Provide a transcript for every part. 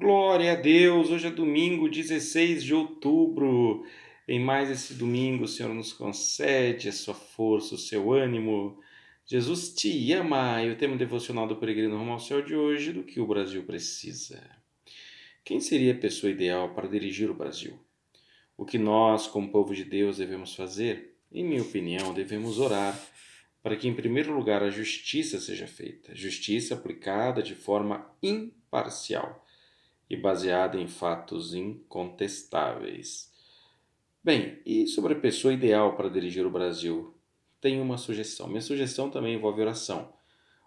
Glória a Deus! Hoje é domingo, 16 de outubro. Em mais esse domingo, o Senhor nos concede a sua força, o seu ânimo. Jesus te ama! E o tema devocional do Peregrino Rumo ao Céu de hoje, do que o Brasil precisa. Quem seria a pessoa ideal para dirigir o Brasil? O que nós, como povo de Deus, devemos fazer? Em minha opinião, devemos orar para que, em primeiro lugar, a justiça seja feita. Justiça aplicada de forma imparcial e baseada em fatos incontestáveis. Bem, e sobre a pessoa ideal para dirigir o Brasil? Tenho uma sugestão. Minha sugestão também envolve oração.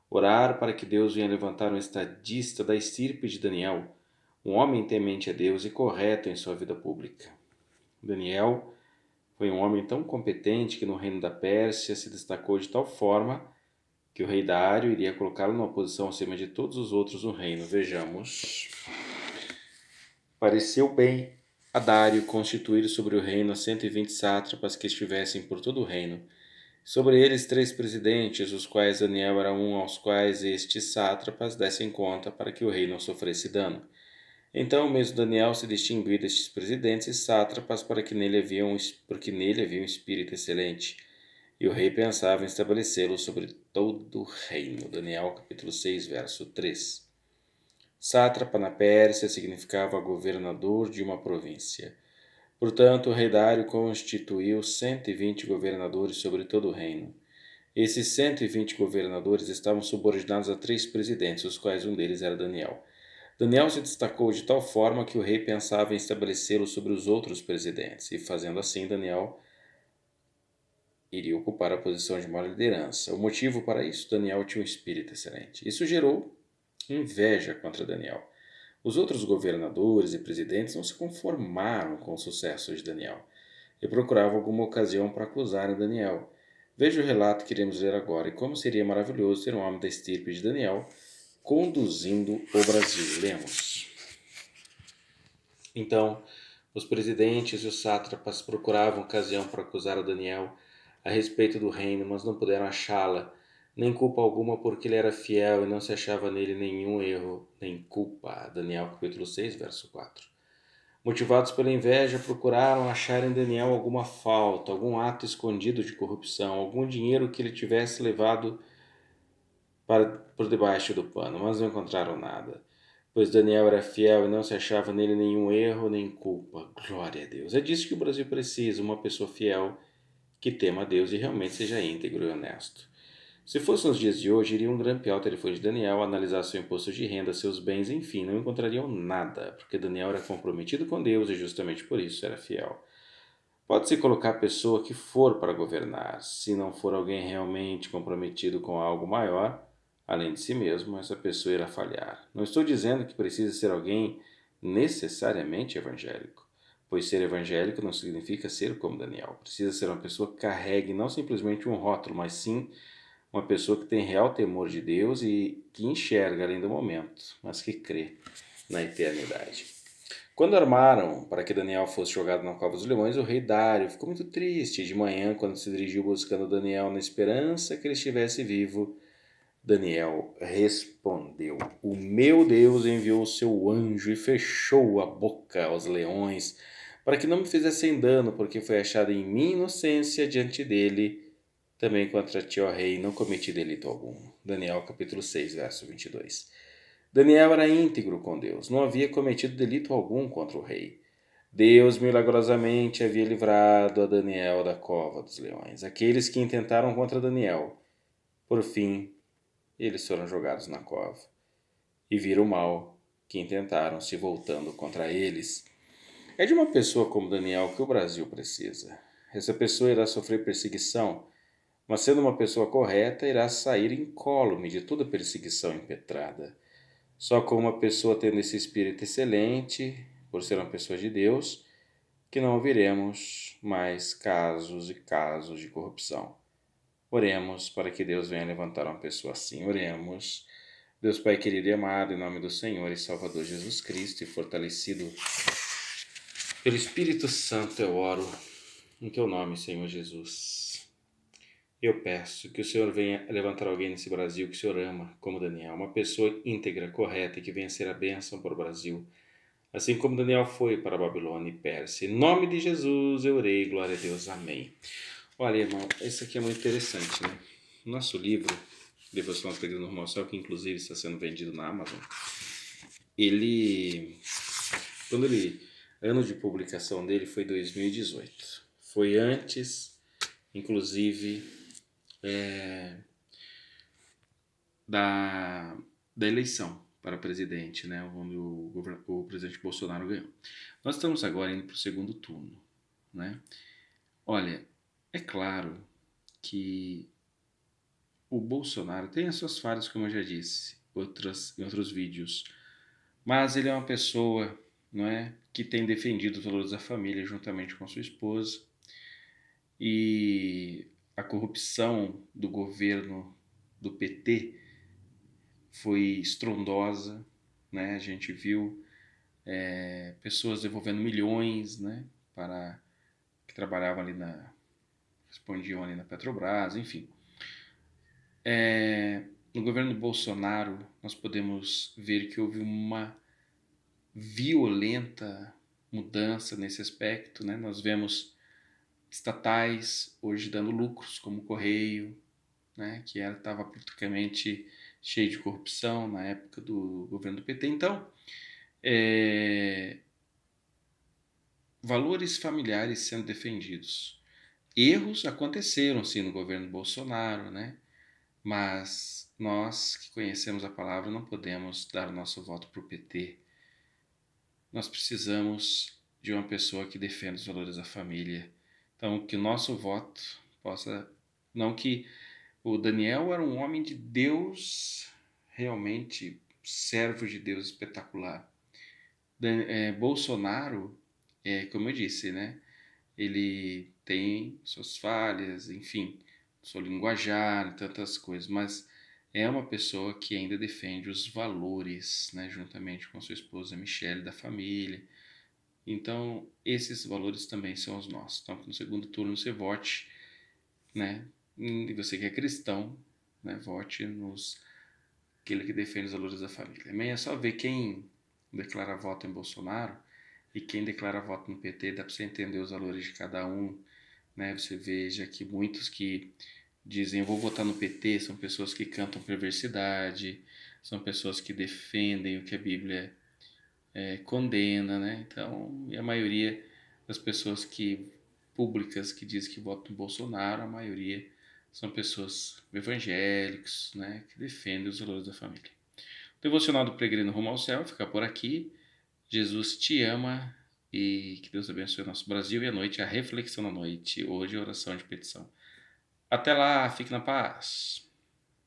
Orar para que Deus venha levantar um estadista da estirpe de Daniel, um homem temente a Deus e correto em sua vida pública. Daniel foi um homem tão competente que no reino da Pérsia se destacou de tal forma que o rei Dário iria colocá-lo numa posição acima de todos os outros no reino. Vejamos. Pareceu bem a Dário constituir sobre o reino 120 sátrapas que estivessem por todo o reino. Sobre eles 3 presidentes, os quais Daniel era um aos quais estes sátrapas dessem conta para que o rei não sofresse dano. Então mesmo Daniel se distinguiu destes presidentes e sátrapas porque nele havia um espírito excelente. E o rei pensava em estabelecê-lo sobre todo o reino. Daniel capítulo 6, verso 3. Sátrapa na Pérsia significava governador de uma província. Portanto, o rei Dário constituiu 120 governadores sobre todo o reino. Esses 120 governadores estavam subordinados a 3 presidentes, os quais um deles era Daniel. Daniel se destacou de tal forma que o rei pensava em estabelecê-lo sobre os outros presidentes, e fazendo assim, Daniel iria ocupar a posição de maior liderança. O motivo para isso, Daniel tinha um espírito excelente. Isso gerou inveja contra Daniel. Os outros governadores e presidentes não se conformaram com o sucesso de Daniel e procuravam alguma ocasião para acusarem Daniel. Veja o relato que iremos ler agora e como seria maravilhoso ter um homem da estirpe de Daniel conduzindo o Brasil. Lemos. Então, os presidentes e os sátrapas procuravam ocasião para acusar a Daniel a respeito do reino, mas não puderam achá-la, nem culpa alguma, porque ele era fiel e não se achava nele nenhum erro, nem culpa. Daniel capítulo 6, verso 4. Motivados pela inveja, procuraram achar em Daniel alguma falta, algum ato escondido de corrupção, algum dinheiro que ele tivesse levado por debaixo do pano, mas não encontraram nada. Pois Daniel era fiel e não se achava nele nenhum erro nem culpa. Glória a Deus. É disso que o Brasil precisa, uma pessoa fiel que tema a Deus e realmente seja íntegro e honesto. Se fosse nos dias de hoje, iriam grampear o telefone de Daniel, analisar seu imposto de renda, seus bens, enfim, não encontrariam nada, porque Daniel era comprometido com Deus e justamente por isso era fiel. Pode-se colocar a pessoa que for para governar, se não for alguém realmente comprometido com algo maior, além de si mesmo, essa pessoa irá falhar. Não estou dizendo que precisa ser alguém necessariamente evangélico, pois ser evangélico não significa ser como Daniel. Precisa ser uma pessoa que carregue não simplesmente um rótulo, mas sim uma pessoa que tem real temor de Deus e que enxerga além do momento, mas que crê na eternidade. Quando armaram para que Daniel fosse jogado na cova dos leões, o rei Dário ficou muito triste. De manhã, quando se dirigiu buscando Daniel na esperança que ele estivesse vivo, Daniel respondeu: O meu Deus enviou o seu anjo e fechou a boca aos leões para que não me fizessem dano, porque foi achada em mim inocência diante dele. Também contra ti, ó rei, não cometi delito algum. Daniel capítulo 6, verso 22. Daniel era íntegro com Deus, não havia cometido delito algum contra o rei. Deus milagrosamente havia livrado a Daniel da cova dos leões. Aqueles que intentaram contra Daniel, por fim, eles foram jogados na cova. E viram o mal que intentaram se voltando contra eles. É de uma pessoa como Daniel que o Brasil precisa. Essa pessoa irá sofrer perseguição, mas sendo uma pessoa correta, irá sair incólume de toda perseguição impetrada. Só com uma pessoa tendo esse espírito excelente, por ser uma pessoa de Deus, que não ouviremos mais casos e casos de corrupção. Oremos para que Deus venha levantar uma pessoa assim. Oremos. Deus Pai querido e amado, em nome do Senhor e Salvador Jesus Cristo, e fortalecido pelo Espírito Santo, eu oro em teu nome, Senhor Jesus. Eu peço que o Senhor venha levantar alguém nesse Brasil que o Senhor ama, como Daniel, uma pessoa íntegra, correta e que venha ser a bênção para o Brasil. assim como Daniel foi para a Babilônia e Pérsia. Em nome de Jesus eu orei, glória a Deus, amém. Olha, irmão, isso aqui é muito interessante, né? Nosso livro, Devocional do Peregrino Rumo ao Céu, que inclusive está sendo vendido na Amazon, ele, ano de publicação dele foi 2018. Foi antes, inclusive, da, da eleição para presidente, né, onde o presidente Bolsonaro ganhou. Nós estamos agora indo para o segundo turno, né? Olha, é claro que o Bolsonaro tem as suas falhas, como eu já disse, em outros vídeos, mas ele é uma pessoa, não é, que tem defendido os valores da família juntamente com sua esposa, e a corrupção do governo do PT foi estrondosa, né? A gente viu pessoas devolvendo milhões, né, para que trabalhavam ali respondiam ali na Petrobras, enfim. No governo Bolsonaro, nós podemos ver que houve uma violenta mudança nesse aspecto, né? Nós vemos estatais hoje dando lucros, como o Correio, né, que estava praticamente cheio de corrupção na época do governo do PT. Então, valores familiares sendo defendidos. Erros aconteceram sim no governo Bolsonaro, né? Mas nós que conhecemos a palavra não podemos dar o nosso voto para o PT. Nós precisamos de uma pessoa que defenda os valores da família. Então, que o nosso voto possa. Não que o Daniel era um homem de Deus, realmente servo de Deus espetacular. Bolsonaro, como eu disse, né? Ele tem suas falhas, enfim, seu linguajar, tantas coisas, mas é uma pessoa que ainda defende os valores, né, juntamente com sua esposa Michelle, da família. Então, esses valores também são os nossos. Então, no segundo turno você vote, né, e você que é cristão, né, vote aquele que defende os valores da família. Amém? É só ver quem declara voto em Bolsonaro e quem declara voto no PT, dá para você entender os valores de cada um, né? Você veja que muitos que dizem eu vou votar no PT são pessoas que cantam perversidade, são pessoas que defendem o que a Bíblia condena, né? Então, e a maioria das pessoas públicas que dizem que votam no Bolsonaro, a maioria são pessoas evangélicos, né, que defendem os valores da família. O devocional do Peregrino Rumo ao Céu fica por aqui. Jesus te ama e que Deus abençoe o nosso Brasil. E à noite a reflexão da noite. Hoje a oração de petição. Até lá, fique na paz.